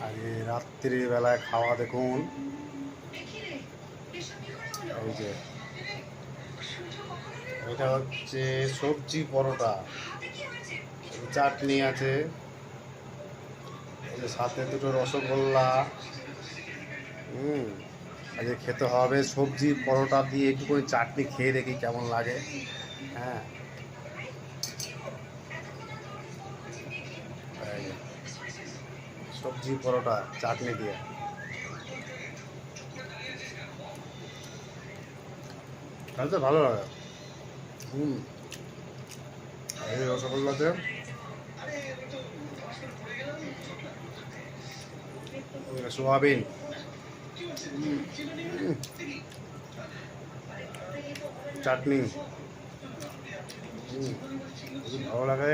আজকে রাত্রিবেলায় খাওয়া দেখুন, এই যে এটা হচ্ছে সবজি পরোটা, চাটনি আছে, এই যে সাথে দুটো রসগোল্লা। আজকে খেতে হবে সবজি পরোটা দিয়ে একটু করে চাটনি, খেয়ে দেখি কেমন লাগে। হ্যাঁ, এই যে সবজি পরোটা চাটনি দিয়ে, তাহলে তো ভালো লাগে। এই রসগোল্লাতে সোয়াবিন, চাটনি, ভালো লাগে।